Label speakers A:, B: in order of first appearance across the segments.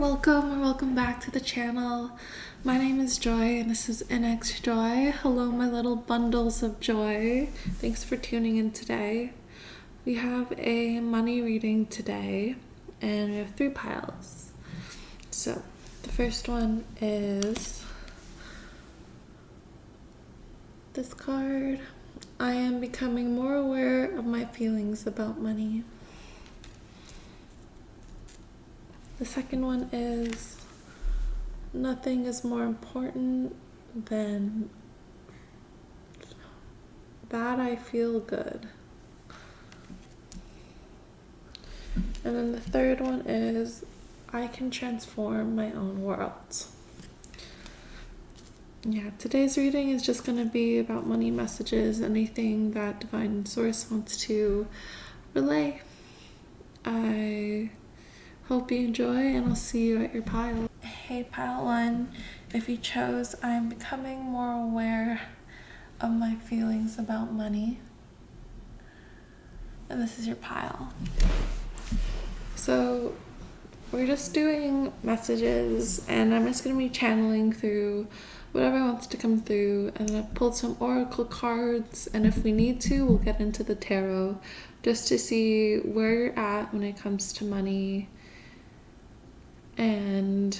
A: welcome back to the channel. My name is Joy and this is NX Joy. Hello my little bundles of joy. Thanks for tuning in today. We have a money reading today and we have 3 piles. So the first one is this card. I am becoming more aware of my feelings about money. The second one is nothing is more important than that I feel good. And then the third one is I can transform my own world. Yeah, today's reading is just going to be about money messages, anything that Divine Source wants to relay. I hope you enjoy and I'll see you at your pile. Hey pile 1, if you chose I'm becoming more aware of my feelings about money. And this is your pile. So we're just doing messages and I'm just going to be channeling through whatever wants to come through, and I pulled some oracle cards, and if we need to we'll get into the tarot just to see where you're at when it comes to money and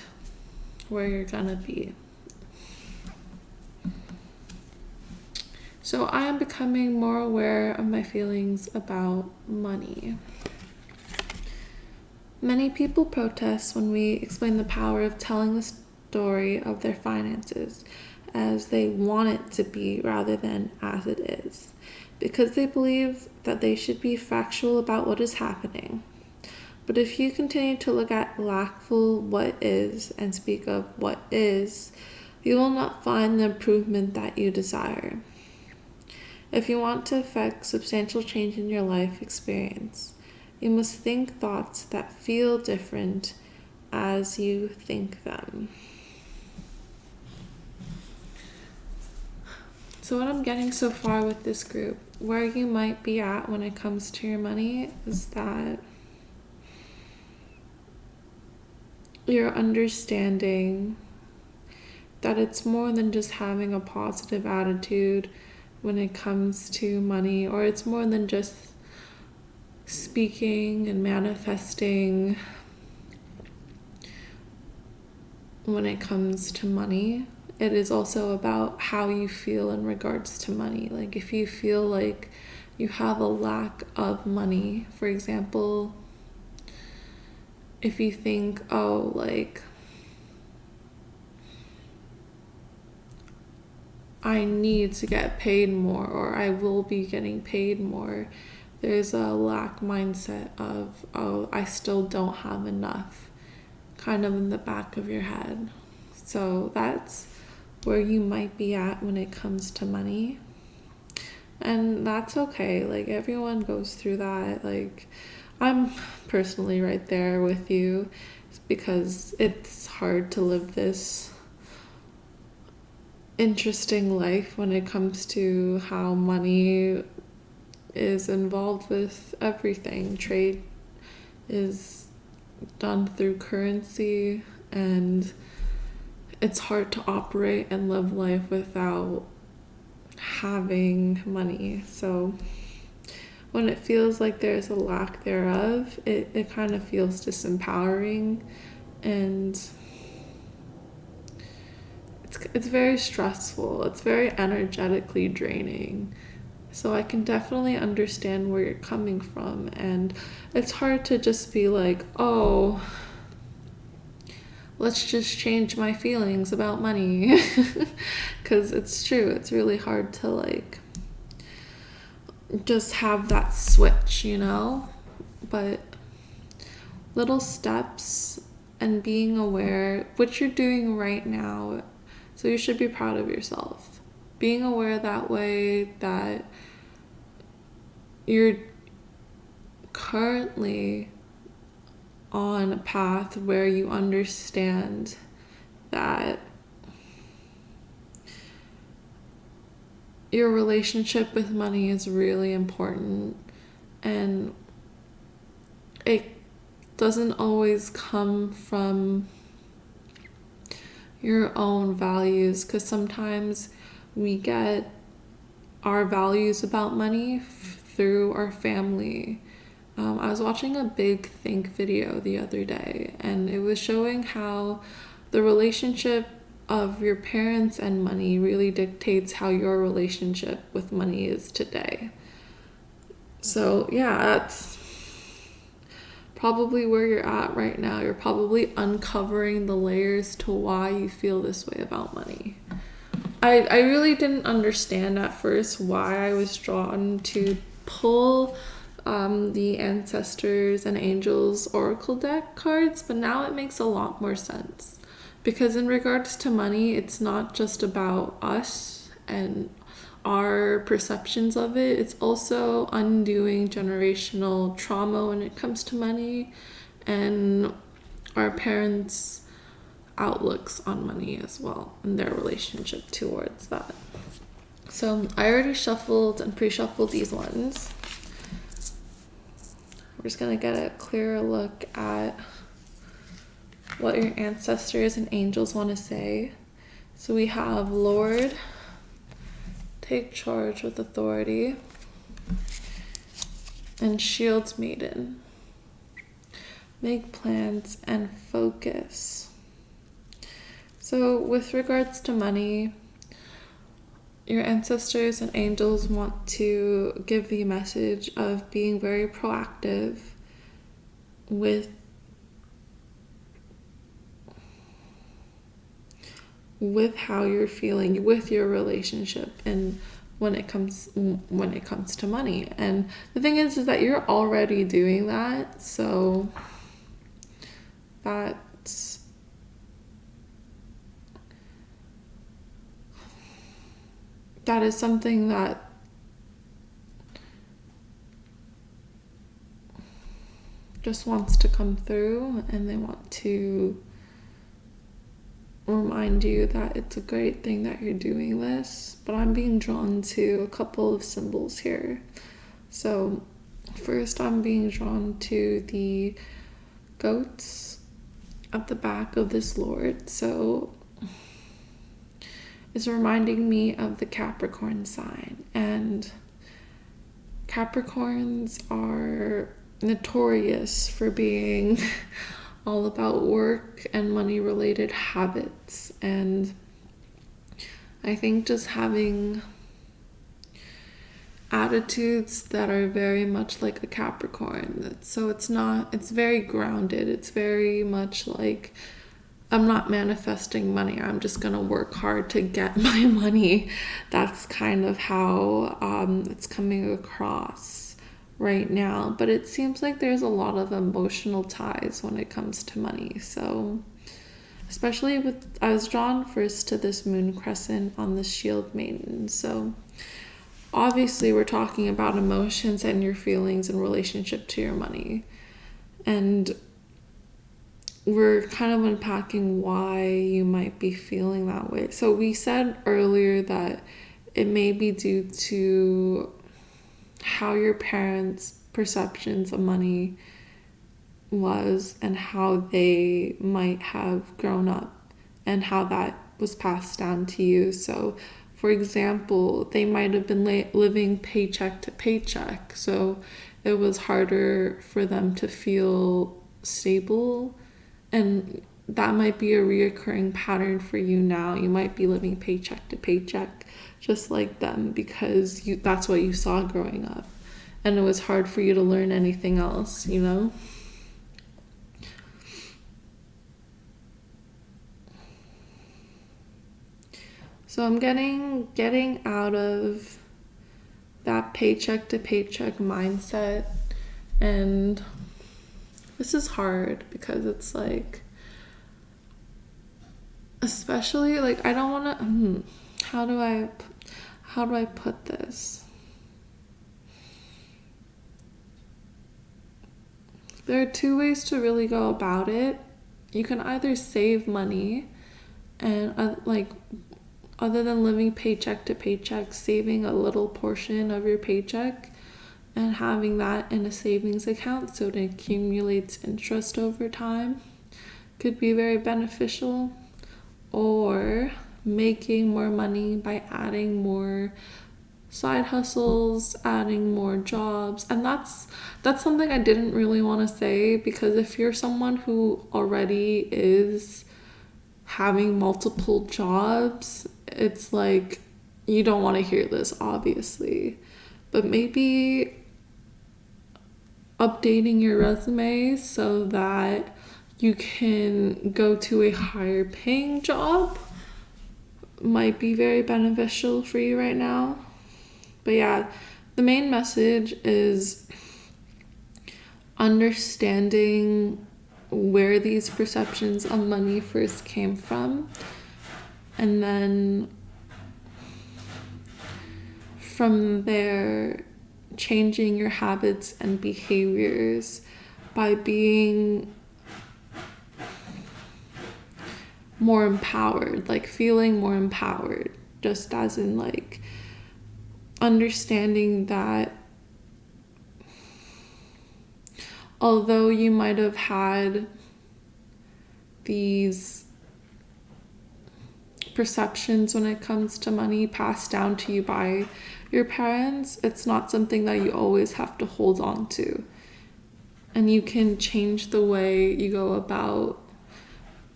A: where you're gonna be. So I am becoming more aware of my feelings about money. Many people protest when we explain the power of telling the story of their finances as they want it to be rather than as it is, because they believe that they should be factual about what is happening. But if you continue to look at lackful what is and speak of what is, you will not find the improvement that you desire. If you want to affect substantial change in your life experience, you must think thoughts that feel different as you think them. So what I'm getting so far with this group, where you might be at when it comes to your money, is that you're understanding that it's more than just having a positive attitude when it comes to money, or it's more than just speaking and manifesting when it comes to money. It is also about how you feel in regards to money. Like if you feel like you have a lack of money, for example, if you think, oh, like I need to get paid more or I will be getting paid more, there's a lack mindset of, oh, I still don't have enough, kind of in the back of your head. So that's where you might be at when it comes to money. And that's okay. Like everyone goes through that. Like I'm personally right there with you because it's hard to live this interesting life when it comes to how money is involved with everything. Trade is done through currency, and it's hard to operate and live life without having money. So when it feels like there's a lack thereof, it kind of feels disempowering, and it's very stressful. It's very energetically draining. So I can definitely understand where you're coming from, and it's hard to just be like, oh, let's just change my feelings about money. Because it's true, it's really hard to like just have that switch, you know? But little steps and being aware what you're doing right now, so you should be proud of yourself. Being aware that way that you're currently on a path where you understand that your relationship with money is really important, and it doesn't always come from your own values, because sometimes we get our values about money through our family. I was watching a Big Think video the other day, and it was showing how the relationship of your parents and money really dictates how your relationship with money is today. So yeah, that's probably where you're at right now. You're probably uncovering the layers to why you feel this way about money. I really didn't understand at first why I was drawn to pull the Ancestors and Angels Oracle deck cards, but now it makes a lot more sense. Because in regards to money, it's not just about us and our perceptions of it, it's also undoing generational trauma when it comes to money and our parents' outlooks on money as well and their relationship towards that. So I already shuffled and pre-shuffled these ones. We're just gonna get a clearer look at what your ancestors and angels want to say. So we have Lord, take charge with authority, and Shield Maiden, make plans and focus. So with regards to money, your ancestors and angels want to give the message of being very proactive with how you're feeling with your relationship and when it comes to money. And the thing is that you're already doing that, so that is something that just wants to come through, and they want to remind you that it's a great thing that you're doing this. But I'm being drawn to a couple of symbols here. So first, I'm being drawn to the goats at the back of this Lord. So it's reminding me of the Capricorn sign, and Capricorns are notorious for being all about work and money related habits. And I think just having attitudes that are very much like a Capricorn. So it's very grounded. It's very much like, I'm not manifesting money, I'm just gonna work hard to get my money. That's kind of how it's coming across right now. But it seems like there's a lot of emotional ties when it comes to money. So especially I was drawn first to this moon crescent on the Shield Maiden. So obviously we're talking about emotions and your feelings in relationship to your money. And we're kind of unpacking why you might be feeling that way. So we said earlier that it may be due to how your parents' perceptions of money was and how they might have grown up and how that was passed down to you. So for example, they might have been living paycheck to paycheck, so it was harder for them to feel stable. And that might be a reoccurring pattern for you now. You might be living paycheck to paycheck just like them because that's what you saw growing up. And it was hard for you to learn anything else, you know? So I'm getting out of that paycheck to paycheck mindset. And this is hard because it's like, especially like, I don't want to, how do I put this? There are two ways to really go about it. You can either save money and other than living paycheck to paycheck, saving a little portion of your paycheck and having that in a savings account so it accumulates interest over time could be very beneficial. Or making more money by adding more side hustles, adding more jobs. And that's something I didn't really want to say, because if you're someone who already is having multiple jobs, it's like you don't want to hear this, obviously. But maybe updating your resume so that you can go to a higher paying job might be very beneficial for you right now. But yeah, the main message is understanding where these perceptions of money first came from, and then from there changing your habits and behaviors by being more empowered, like feeling more empowered, just as in like understanding that although you might have had these perceptions when it comes to money passed down to you by your parents, it's not something that you always have to hold on to. And you can change the way you go about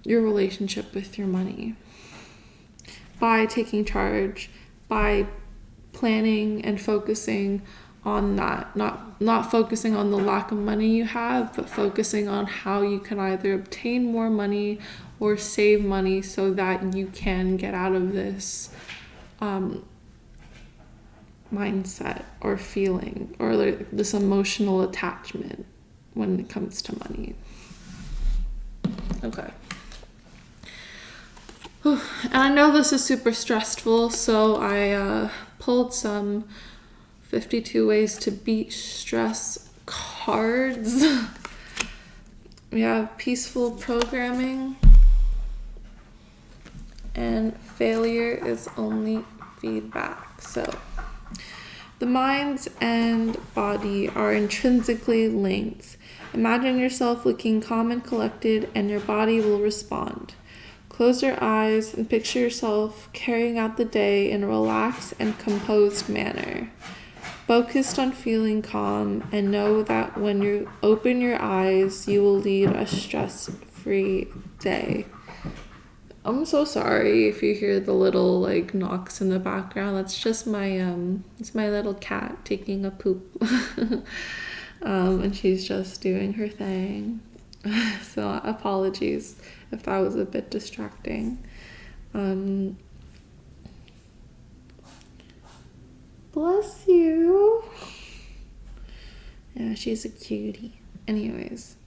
A: your relationship with your money by taking charge, by planning and focusing on that, not focusing on the lack of money you have, but focusing on how you can either obtain more money or save money so that you can get out of this mindset or feeling or like this emotional attachment when it comes to money. Okay. And I know this is super stressful, so I pulled some 52 ways to beat stress cards. We have peaceful programming and failure is only feedback. So the mind and body are intrinsically linked. Imagine yourself looking calm and collected, and your body will respond. Close your eyes and picture yourself carrying out the day in a relaxed and composed manner. Focused on feeling calm, and know that when you open your eyes, you will lead a stress-free day. I'm so sorry if you hear the little like knocks in the background. That's just my it's my little cat taking a poop. And she's just doing her thing. So apologies if that was a bit distracting. Bless you. Yeah, she's a cutie. Anyways.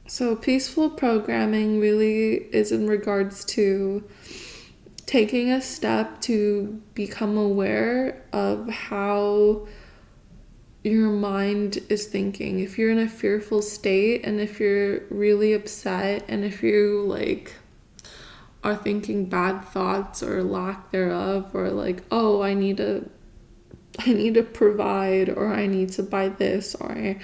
A: So peaceful programming really is in regards to taking a step to become aware of how your mind is thinking. If you're in a fearful state, and if you're really upset, and if you like are thinking bad thoughts or lack thereof, or like, oh, I need to provide, or I need to buy this, or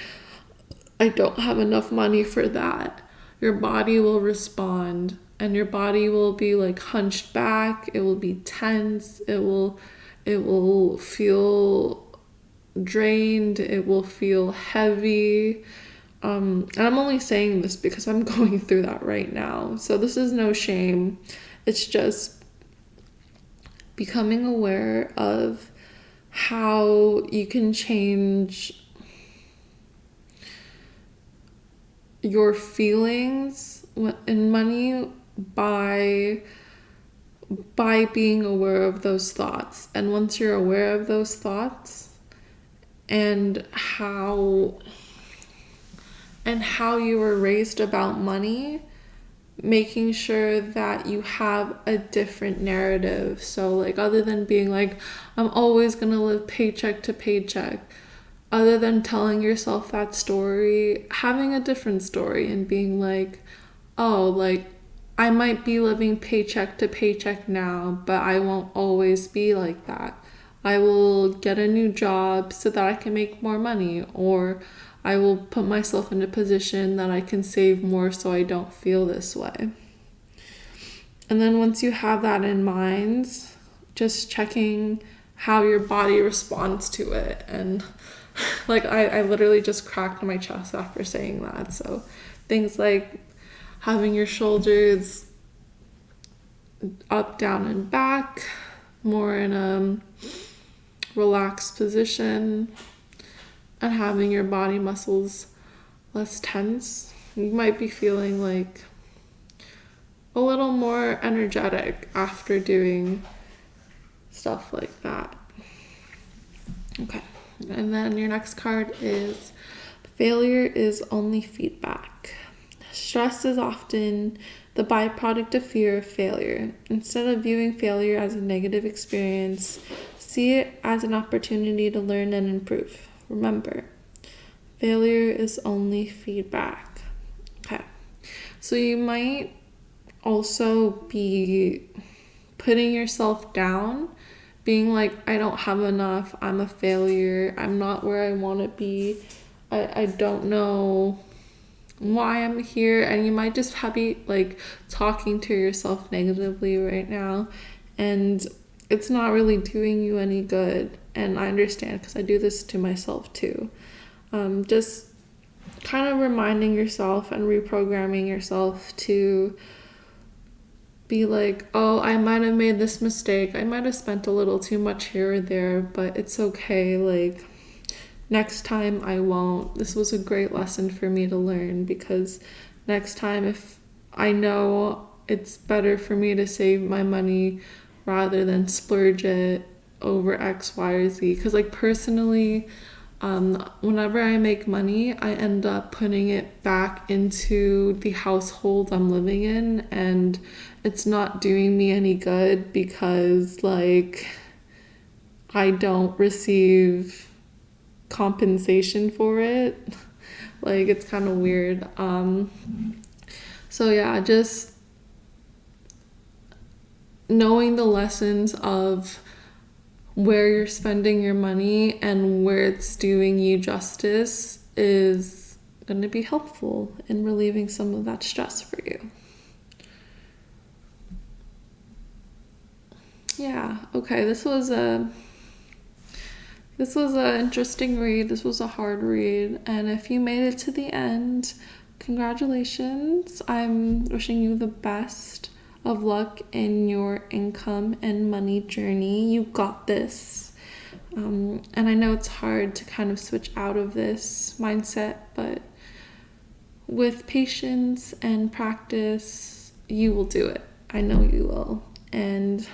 A: I don't have enough money for that, your body will respond, and your body will be like hunched back, it will be tense, it will feel drained, it will feel heavy. And I'm only saying this because I'm going through that right now. So this is no shame. It's just becoming aware of how you can change your feelings in money by being aware of those thoughts. And once you're aware of those thoughts and how you were raised about money, making sure that you have a different narrative. So like, other than being like, I'm always gonna live paycheck to paycheck, other than telling yourself that story, having a different story and being like, oh, like I might be living paycheck to paycheck now, but I won't always be like that. I will get a new job so that I can make more money, or I will put myself in a position that I can save more so I don't feel this way. And then once you have that in mind, just checking how your body responds to it. And like I literally just cracked my chest after saying that. So things like having your shoulders up, down, and back, more in a relaxed position, and having your body muscles less tense. You might be feeling like a little more energetic after doing stuff like that. Okay, and then your next card is failure is only feedback. Stress is often the byproduct of fear of failure. Instead of viewing failure as a negative experience, see it as an opportunity to learn and improve. Remember, failure is only feedback. Okay, so you might also be putting yourself down, being like, I don't have enough, I'm a failure, I'm not where I want to be, I don't know why I'm here. And you might just be like talking to yourself negatively right now, and it's not really doing you any good. And I understand, because I do this to myself too. Just kind of reminding yourself and reprogramming yourself to be like, oh, I might have made this mistake, I might have spent a little too much here or there, but it's okay, like next time I won't. This was a great lesson for me to learn, because next time, if I know it's better for me to save my money rather than splurge it over X, Y, or Z. Because like personally, whenever I make money, I end up putting it back into the household I'm living in, and it's not doing me any good, because like I don't receive compensation for it. Like it's kind of weird. So yeah, just knowing the lessons of where you're spending your money and where it's doing you justice is going to be helpful in relieving some of that stress for you. Yeah, okay, this was an interesting read. This was a hard read, and if you made it to the end, congratulations. I'm wishing you the best of luck in your income and money journey. You got this. And I know it's hard to kind of switch out of this mindset, but with patience and practice, you will do it. I know you will. And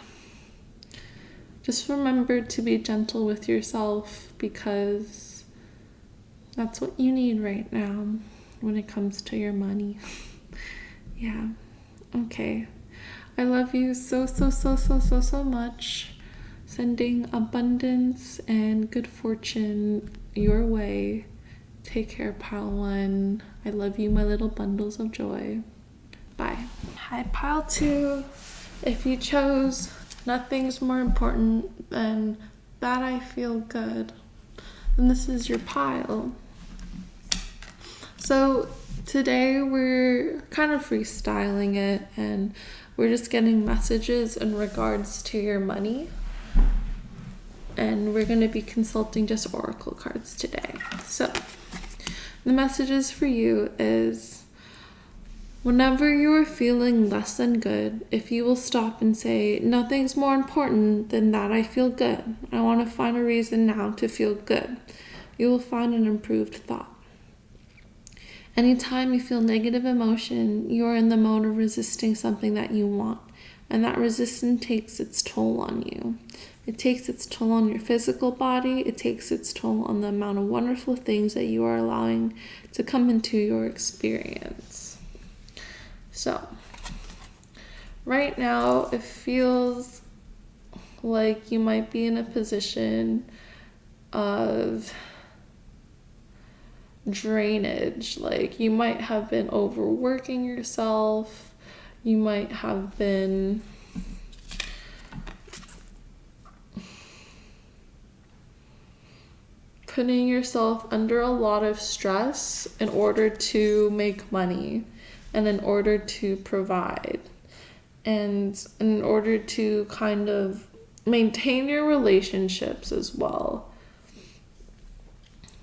A: just remember to be gentle with yourself, because that's what you need right now when it comes to your money. Yeah. Okay. I love you so much. Sending abundance and good fortune your way. Take care, Pile 1. I love you, my little bundles of joy. Bye. Hi, Pile 2. If you chose nothing's more important than that I feel good, and this is your pile. So today we're kind of freestyling it, and we're just getting messages in regards to your money, and we're going to be consulting just oracle cards today. So the messages for you is, whenever you are feeling less than good, if you will stop and say, nothing's more important than that I feel good, I want to find a reason now to feel good, you will find an improved thought. Anytime you feel negative emotion, you are in the mode of resisting something that you want, and that resistance takes its toll on you. It takes its toll on your physical body, it takes its toll on the amount of wonderful things that you are allowing to come into your experience. So, right now, it feels like you might be in a position of drainage. Like you might have been overworking yourself, you might have been putting yourself under a lot of stress in order to make money and in order to provide and in order to kind of maintain your relationships as well.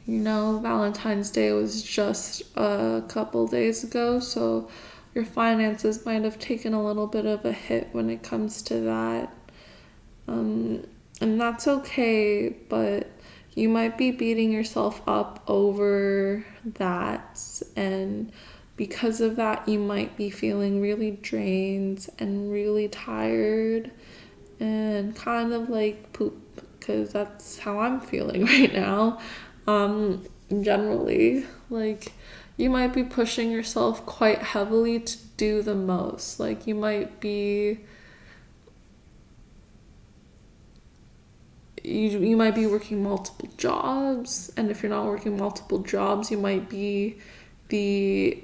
A: You know, Valentine's Day was just a couple days ago, so your finances might have taken a little bit of a hit when it comes to that. And that's okay, but you might be beating yourself up over that, and because of that, you might be feeling really drained and really tired and kind of like poop, because that's how I'm feeling right now. Generally, like, you might be pushing yourself quite heavily to do the most. Like, you might be working multiple jobs, and if you're not working multiple jobs, you might be the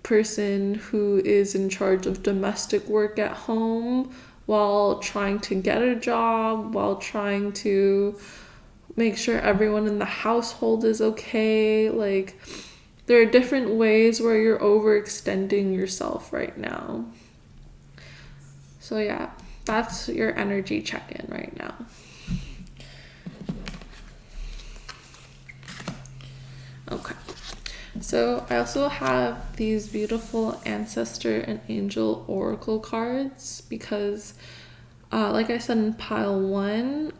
A: person who is in charge of domestic work at home while trying to get a job, while trying to make sure everyone in the household is okay. Like, there are different ways where you're overextending yourself right now. So yeah, that's your energy check-in right now. Okay. So I also have these beautiful ancestor and angel oracle cards because, like I said in pile 1,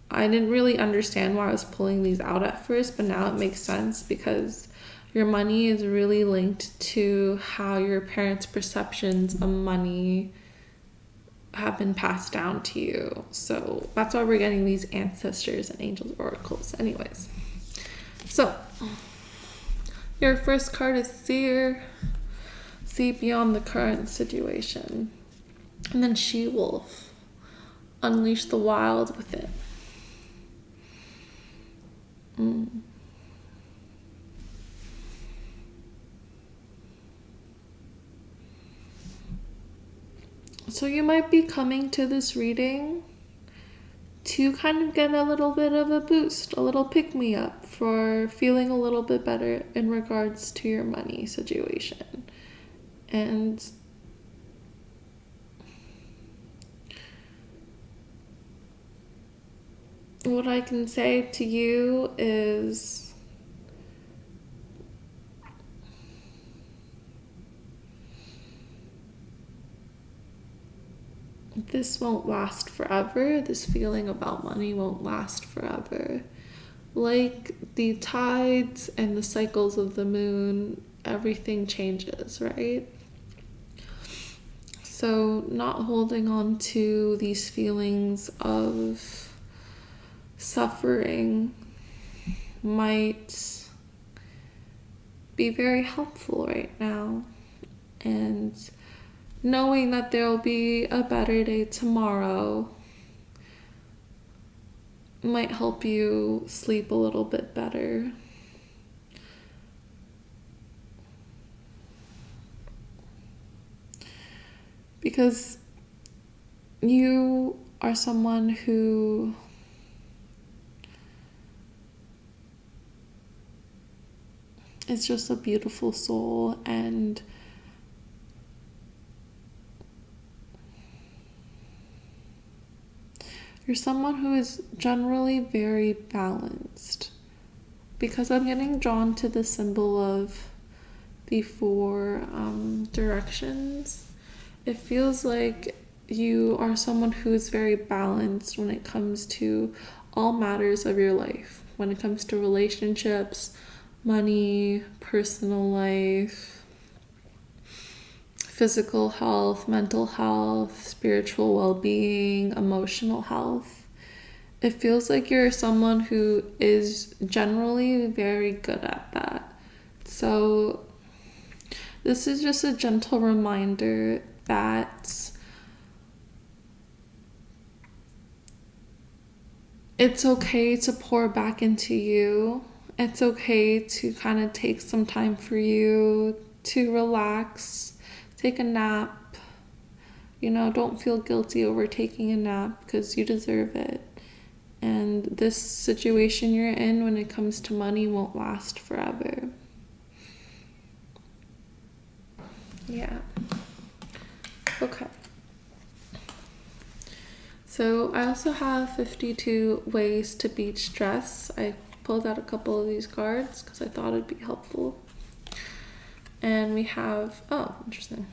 A: I didn't really understand why I was pulling these out at first, but now it makes sense because your money is really linked to how your parents' perceptions of money have been passed down to you. So that's why we're getting these ancestors and angels oracles. Anyways, so your first card is Seer. See beyond the current situation. And then She-Wolf. Unleash the wild within. So you might be coming to this reading to kind of get a little bit of a boost, a little pick-me-up for feeling a little bit better in regards to your money situation. And what I can say to you is this won't last forever. This feeling about money won't last forever. Like the tides and the cycles of the moon, everything changes, right? So not holding on to these feelings of suffering might be very helpful right now. And knowing that there will be a better day tomorrow might help you sleep a little bit better. Because you are someone who is just a beautiful soul, and you're someone who is generally very balanced. Because I'm getting drawn to the symbol of the 4 directions. It feels like you are someone who is very balanced when it comes to all matters of your life. When it comes to relationships, money, personal life, physical health, mental health, spiritual well-being, emotional health. It feels like you're someone who is generally very good at that. So this is just a gentle reminder that it's okay to pour back into you. It's okay to kind of take some time for you to relax, take a nap. You know, don't feel guilty over taking a nap because you deserve it. And this situation you're in when it comes to money won't last forever. Yeah. Okay. So I also have 52 ways to beat stress. I pulled out a couple of these cards because I thought it'd be helpful. And we have, oh, interesting.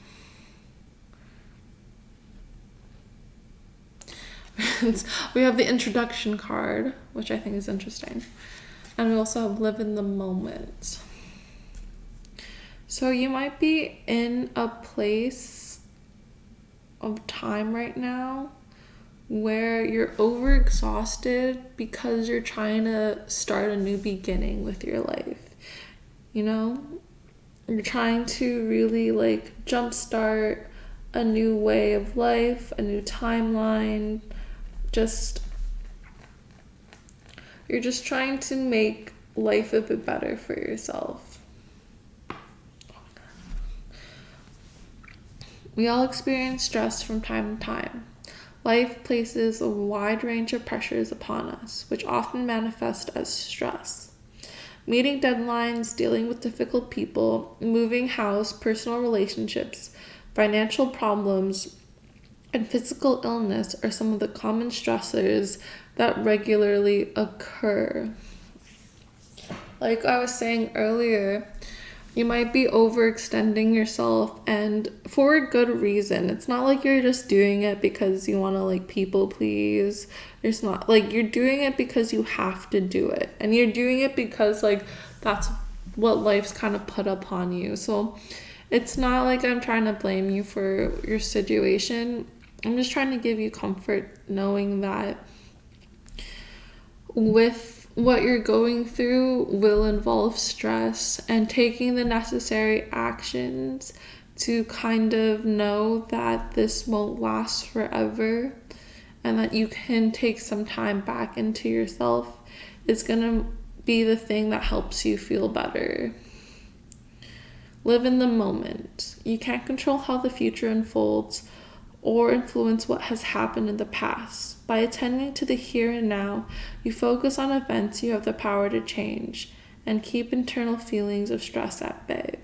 A: We have the introduction card, which I think is interesting. And we also have live in the moment. So you might be in a place of time right now where you're overexhausted because you're trying to start a new beginning with your life. You know? You're trying to really like jumpstart a new way of life, a new timeline. You're just trying to make life a bit better for yourself. We all experience stress from time to time. Life places a wide range of pressures upon us, which often manifest as stress. Meeting deadlines, dealing with difficult people, moving house, personal relationships, financial problems, and physical illness are some of the common stressors that regularly occur. Like I was saying earlier, you might be overextending yourself, and for a good reason. It's not like you're just doing it because you want to like people please. It's not like you're doing it because you have to do it, and you're doing it because like that's what life's kind of put upon you. So it's not like I'm trying to blame you for your situation. I'm just trying to give you comfort knowing that with what you're going through will involve stress, and taking the necessary actions to kind of know that this won't last forever and that you can take some time back into yourself is going to be the thing that helps you feel better. Live in the moment. You can't control how the future unfolds or influence what has happened in the past. By attending to the here and now, you focus on events you have the power to change and keep internal feelings of stress at bay.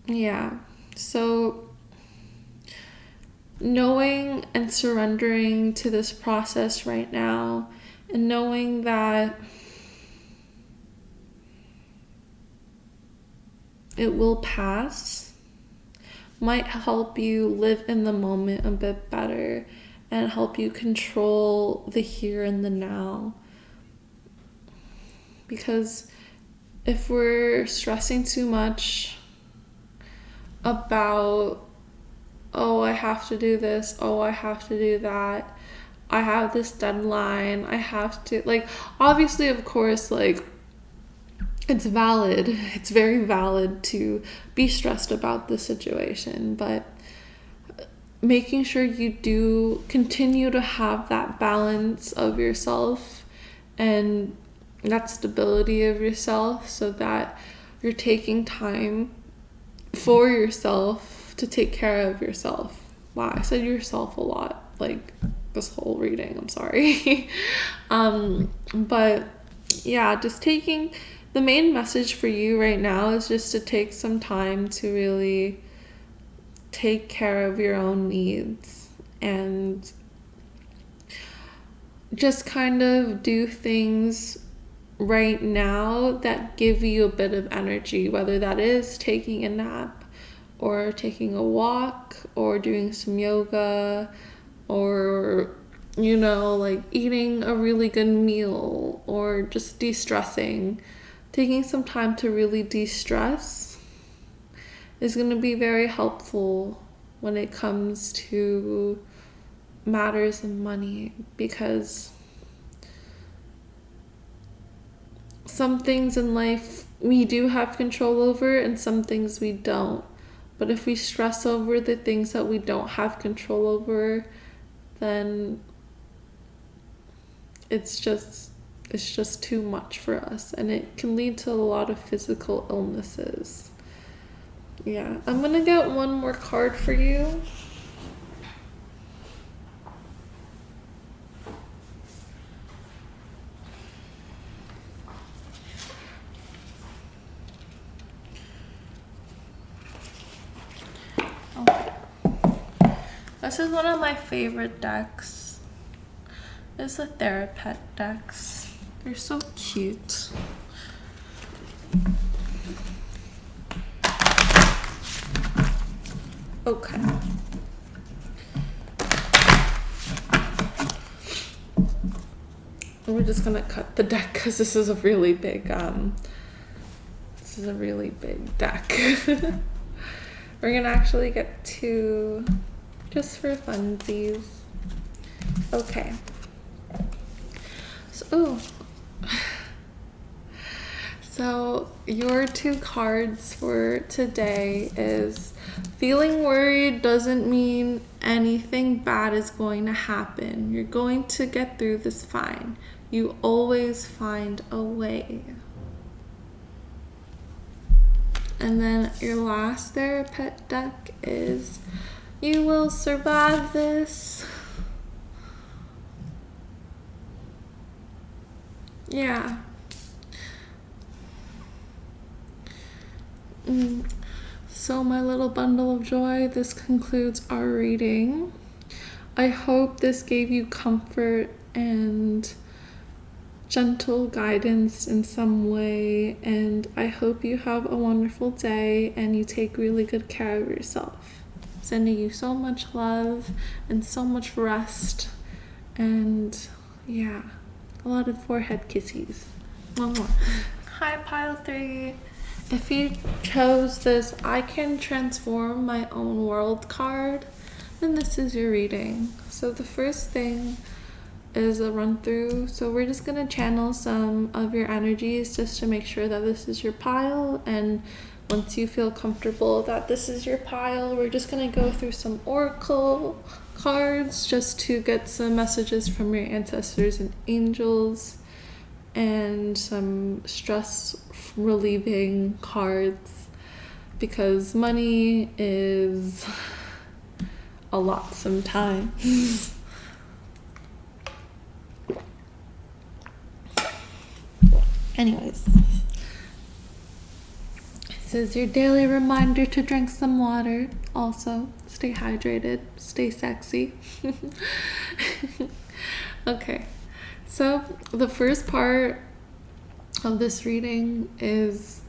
A: Yeah, so knowing and surrendering to this process right now, and knowing that it will pass, might help you live in the moment a bit better and help you control the here and the now. Because if we're stressing too much about, oh, I have to do this, oh, I have to do that, I have this deadline, I have to, like, obviously, of course, like, it's valid. It's very valid to be stressed about the situation, but making sure you do continue to have that balance of yourself and that stability of yourself so that you're taking time for yourself to take care of yourself. Wow, I said yourself a lot, like this whole reading, I'm sorry. But yeah, just taking... The main message for you right now is just to take some time to really take care of your own needs and just kind of do things right now that give you a bit of energy, whether that is taking a nap or taking a walk or doing some yoga or, you know, like eating a really good meal or just de-stressing. Taking some time to really de-stress is going to be very helpful when it comes to matters of money, because some things in life we do have control over and some things we don't. But if we stress over the things that we don't have control over, then it's just too much for us, and it can lead to a lot of physical illnesses. Yeah, I'm gonna get one more card for you. This is one of my favorite decks. It's the Therapet decks. They're so cute. Okay. We're just gonna cut the deck because this is a really big deck. We're gonna actually get two just for funsies. Okay. So your two cards for today is feeling worried doesn't mean anything bad is going to happen. You're going to get through this fine. You always find a way. And then your last Therapet deck is you will survive this. Yeah. So my little bundle of joy, this concludes our reading. I hope this gave you comfort and gentle guidance in some way, and I hope you have a wonderful day and you take really good care of yourself. Sending you so much love and so much rest, and yeah, a lot of forehead kisses. One more. Hi, Pile 3. If you chose this I Can Transform My Own World card, then this is your reading. So the first thing is a run through. So we're just going to channel some of your energies just to make sure that this is your pile. And once you feel comfortable that this is your pile, we're just going to go through some oracle cards just to get some messages from your ancestors and angels, and some stress relieving cards, because money is a lot sometimes. Anyways, this is your daily reminder to drink some water. Also, stay hydrated, stay sexy. Okay, so the first part of this reading is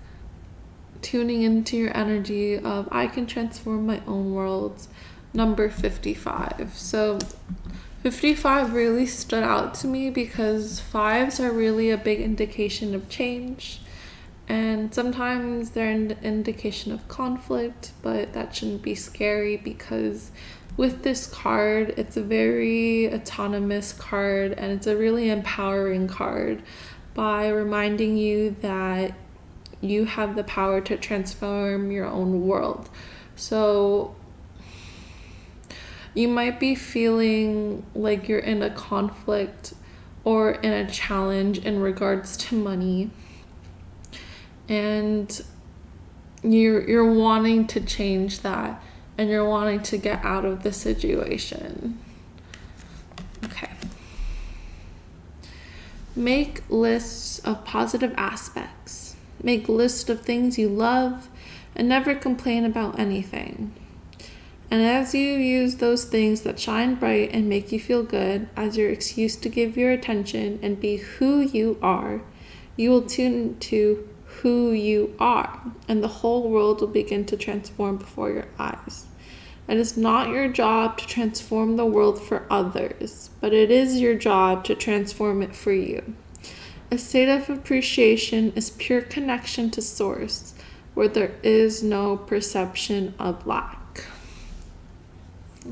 A: tuning into your energy of I Can Transform My Own World, number 55. So 55 really stood out to me because fives are really a big indication of change, and sometimes they're an indication of conflict, but that shouldn't be scary because with this card, it's a very autonomous card and it's a really empowering card by reminding you that you have the power to transform your own world. So you might be feeling like you're in a conflict or in a challenge in regards to money, and you're wanting to change that and you're wanting to get out of the situation. Okay. Make lists of positive aspects. Make lists of things you love and never complain about anything. And as you use those things that shine bright and make you feel good as your excuse to give your attention and be who you are, you will tune to who you are, and the whole world will begin to transform before your eyes. It is not your job to transform the world for others, but it is your job to transform it for you. A state of appreciation is pure connection to source, where there is no perception of lack.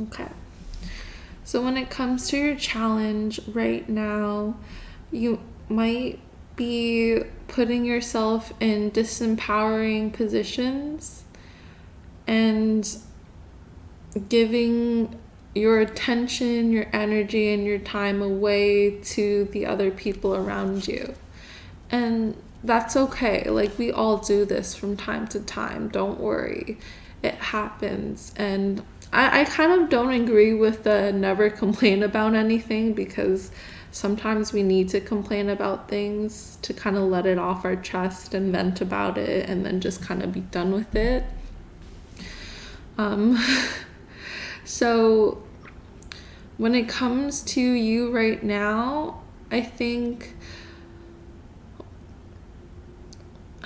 A: Okay. So when it comes to your challenge right now, you might be putting yourself in disempowering positions and giving your attention, your energy, and your time away to the other people around you. And that's okay. Like, we all do this from time to time. Don't worry. It happens. And I kind of don't agree with the never complain about anything, because sometimes we need to complain about things to kind of let it off our chest and vent about it and then just kind of be done with it. So when it comes to you right now, I think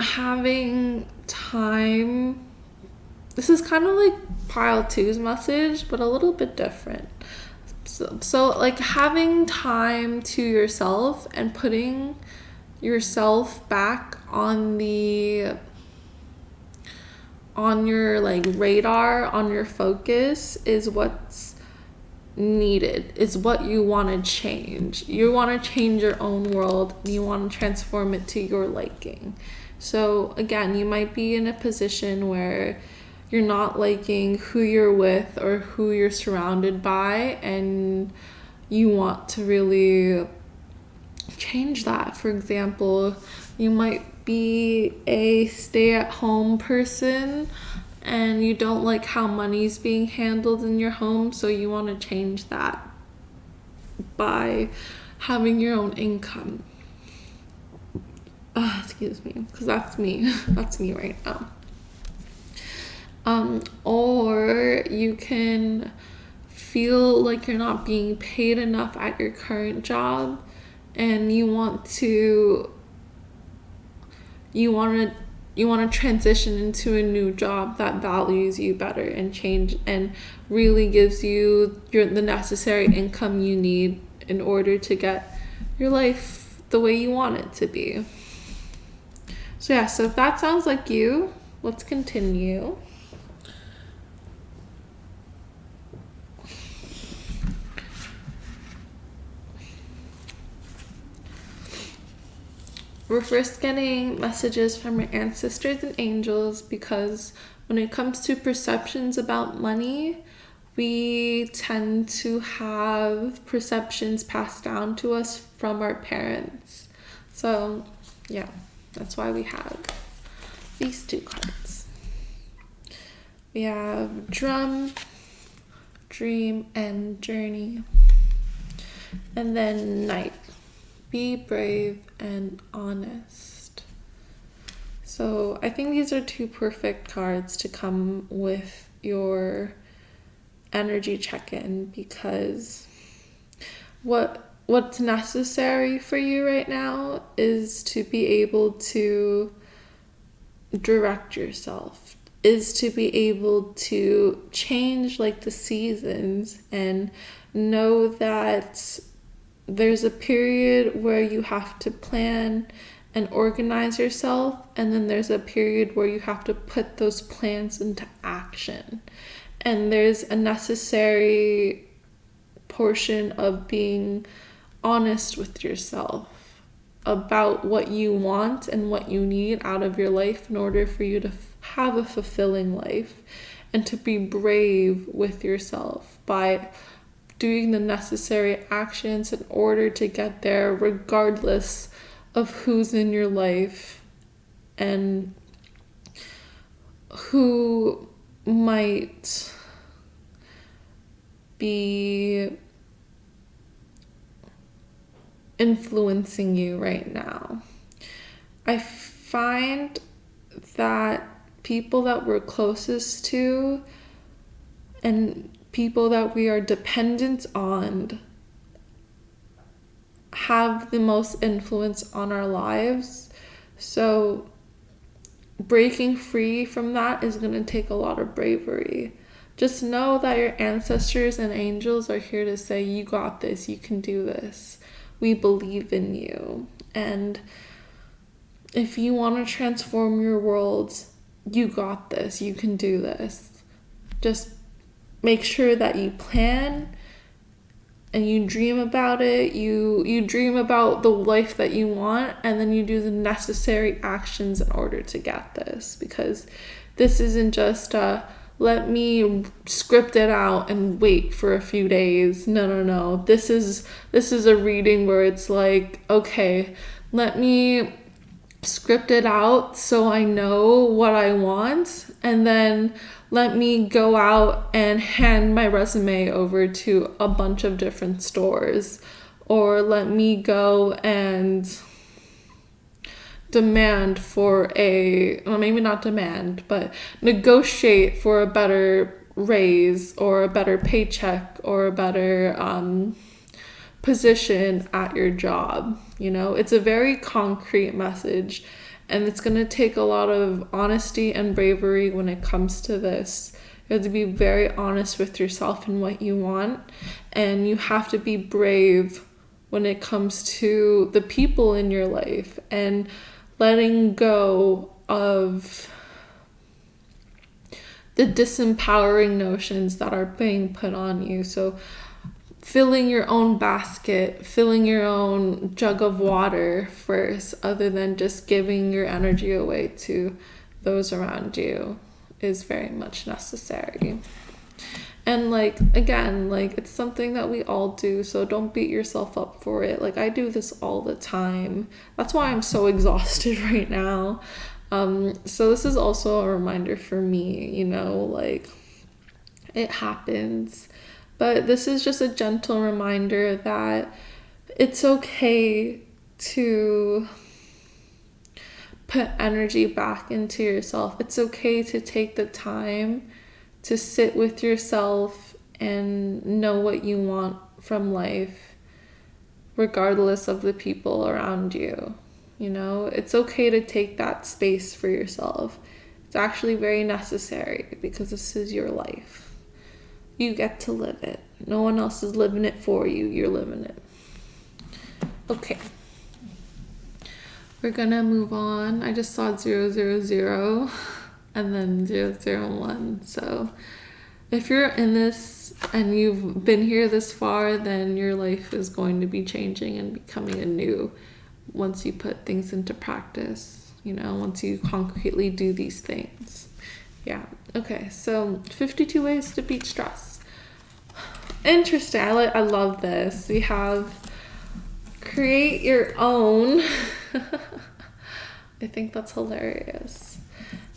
A: having time, this is kind of like pile two's message, but a little bit different. So like having time to yourself and putting yourself back on your like radar, on your focus, is what's needed, is what you want to change. You want to change your own world, and you want to transform it to your liking. So again, you might be in a position where you're not liking who you're with or who you're surrounded by, and you want to really change that. For example, you might be a stay-at-home person and you don't like how money's being handled in your home, so you want to change that by having your own income. Excuse me, because that's me. That's me right now. Or you can feel like you're not being paid enough at your current job, and you want to transition into a new job that values you better and change and really gives you the necessary income you need in order to get your life the way you want it to be. So yeah, so if that sounds like you, let's continue. We're first getting messages from your ancestors and angels, because when it comes to perceptions about money, we tend to have perceptions passed down to us from our parents. So yeah, that's why we have these two cards. We have drum, dream, and journey. And then knight. Be brave and honest. So I think these are two perfect cards to come with your energy check-in, because what's necessary for you right now is to be able to direct yourself, is to be able to change like the seasons and know that there's a period where you have to plan and organize yourself, and then there's a period where you have to put those plans into action. And there's a necessary portion of being honest with yourself about what you want and what you need out of your life in order for you to have a fulfilling life, and to be brave with yourself by doing the necessary actions in order to get there, regardless of who's in your life and who might be influencing you right now. I find that people that we're closest to and people that we are dependent on have the most influence on our lives. So breaking free from that is going to take a lot of bravery. Just know that your ancestors and angels are here to say, you got this, you can do this. We believe in you. And if you want to transform your world, you got this, you can do this. Just make sure that you plan and you dream about it. You dream about the life that you want, and then you do the necessary actions in order to get this. Because this isn't just let me script it out and wait for a few days. No. This is a reading where it's like, okay, let me script it out so I know what I want, and then let me go out and hand my resume over to a bunch of different stores, or let me go and maybe not demand, but negotiate for a better raise or a better paycheck or a better position at your job. You know, it's a very concrete message, and it's going to take a lot of honesty and bravery when it comes to this. You have to be very honest with yourself and what you want, and you have to be brave when it comes to the people in your life and letting go of the disempowering notions that are being put on you. So filling your own basket, filling your own jug of water first, other than just giving your energy away to those around you, is very much necessary. And like, again, like, it's something that we all do, so don't beat yourself up for it. Like, I do this all the time. That's why I'm so exhausted right now. So this is also a reminder for me, you know, like, it happens. But this is just a gentle reminder that it's okay to put energy back into yourself. It's okay to take the time to sit with yourself and know what you want from life, regardless of the people around you. You know, it's okay to take that space for yourself. It's actually very necessary because this is your life. You get to live it. No one else is living it for you. You're living it. Okay. We're gonna move on. I just saw 000 and then 001. So if you're in this and you've been here this far, then your life is going to be changing and becoming anew once you put things into practice, you know, once you concretely do these things. Yeah. Okay. So 52 ways to beat stress. Interesting. I love this. We have create your own. I think that's hilarious.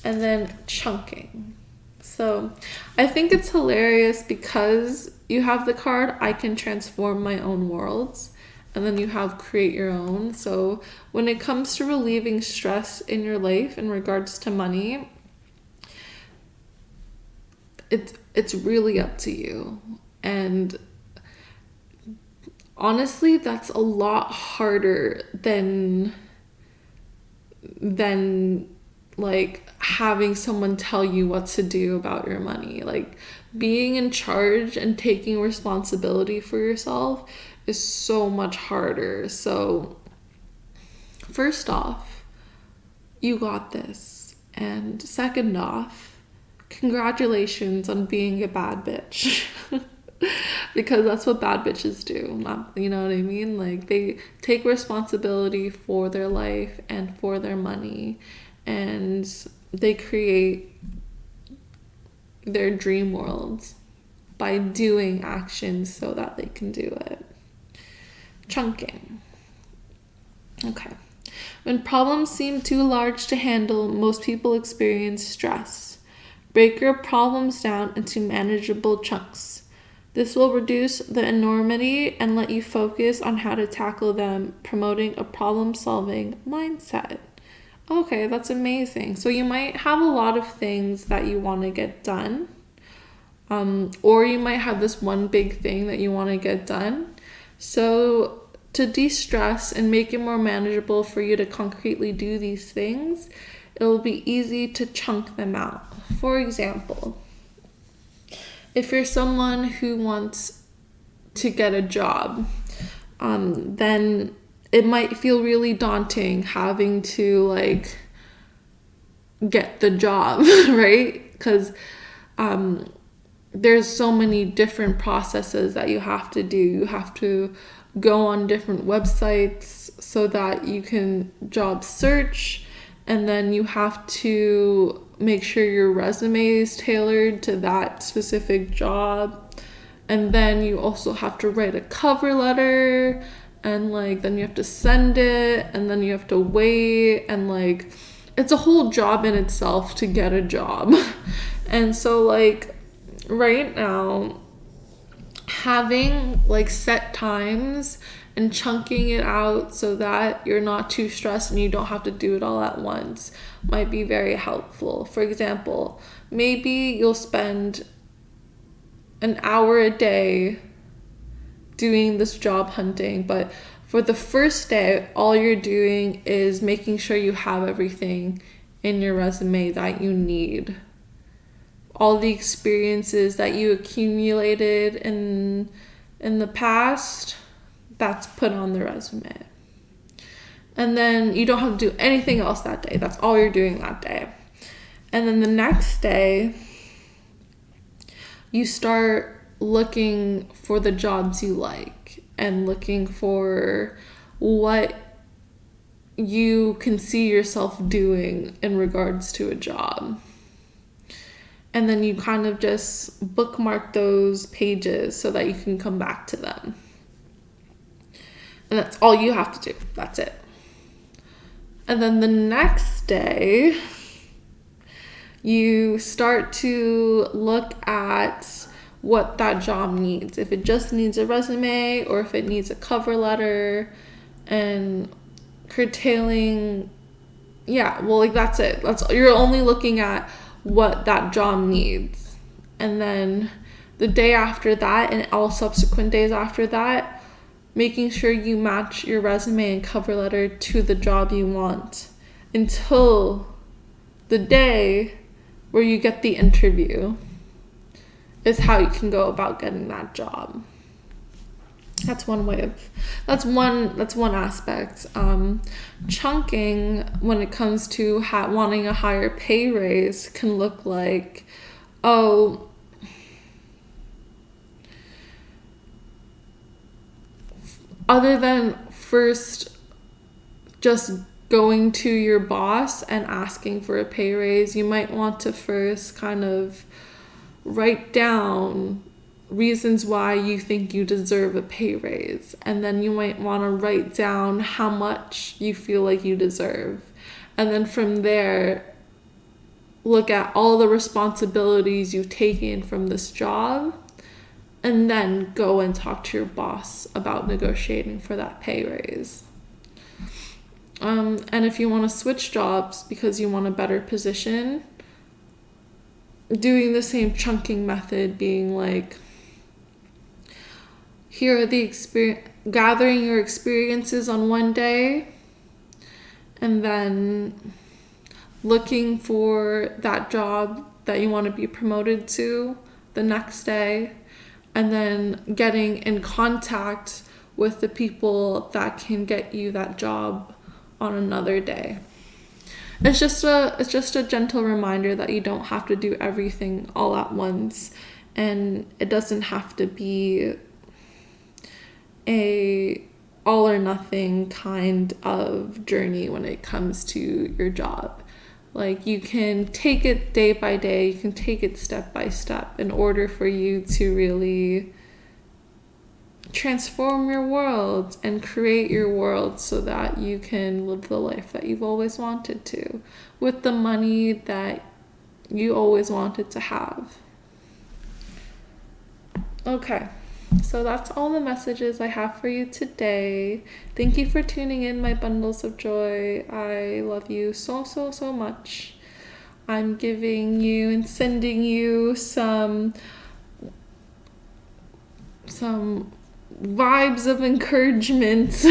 A: And then chunking. So I think it's hilarious because you have the card, I can transform my own worlds. And then you have create your own. So when it comes to relieving stress in your life in regards to money, it's really up to you. And honestly, that's a lot harder than like having someone tell you what to do about your money. Like, being in charge and taking responsibility for yourself is so much harder. So first off, you got this. And second off, congratulations on being a bad bitch. Because that's what bad bitches do. Not, you know what I mean? Like, they take responsibility for their life and for their money, and they create their dream worlds by doing actions so that they can do it. Chunking. Okay. When problems seem too large to handle, most people experience stress. Break your problems down into manageable chunks. This will reduce the enormity and let you focus on how to tackle them, promoting a problem-solving mindset. Okay, that's amazing. So you might have a lot of things that you want to get done, or you might have this one big thing that you want to get done. So to de-stress and make it more manageable for you to concretely do these things, it will be easy to chunk them out. For example, if you're someone who wants to get a job, then it might feel really daunting having to like get the job, right? Because there's so many different processes that you have to do. You have to go on different websites so that you can job search, and then you have to make sure your resume is tailored to that specific job. And then you also have to write a cover letter, and like then you have to send it, and then you have to wait, and like it's a whole job in itself to get a job. And so like right now, having like set times and chunking it out so that you're not too stressed and you don't have to do it all at once might be very helpful. For example, maybe you'll spend an hour a day doing this job hunting, but for the first day, all you're doing is making sure you have everything in your resume that you need. All the experiences that you accumulated in the past, that's put on the resume. And then you don't have to do anything else that day. That's all you're doing that day. And then the next day, you start looking for the jobs you like and looking for what you can see yourself doing in regards to a job. And then you kind of just bookmark those pages so that you can come back to them. And that's all you have to do. That's it. And then the next day, you start to look at what that job needs. If it just needs a resume or if it needs a cover letter, and curtailing, that's it. You're only looking at what that job needs. And then the day after that and all subsequent days after that, making sure you match your resume and cover letter to the job you want until the day where you get the interview is how you can go about getting that job. That's one aspect. Chunking, when it comes to wanting a higher pay raise, can look like, other than first just going to your boss and asking for a pay raise, you might want to first kind of write down reasons why you think you deserve a pay raise. And then you might want to write down how much you feel like you deserve. And then from there, look at all the responsibilities you've taken from this job, and then go and talk to your boss about negotiating for that pay raise. And if you want to switch jobs because you want a better position, doing the same chunking method, being like, here are the gathering your experiences on one day, and then looking for that job that you want to be promoted to the next day, and then getting in contact with the people that can get you that job on another day. It's just a gentle reminder that you don't have to do everything all at once, and it doesn't have to be a all or nothing kind of journey when it comes to your job. Like, you can take it day by day, you can take it step by step in order for you to really transform your world and create your world so that you can live the life that you've always wanted to with the money that you always wanted to have. Okay, so that's all the messages I have for you today. Thank you for tuning in, my bundles of joy. I love you so, so, so much. I'm giving you and sending you some vibes of encouragement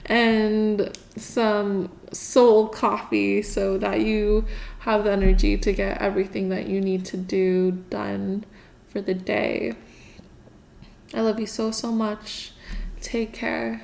A: and some soul coffee so that you have the energy to get everything that you need to do done for the day. I love you so, so much. Take care.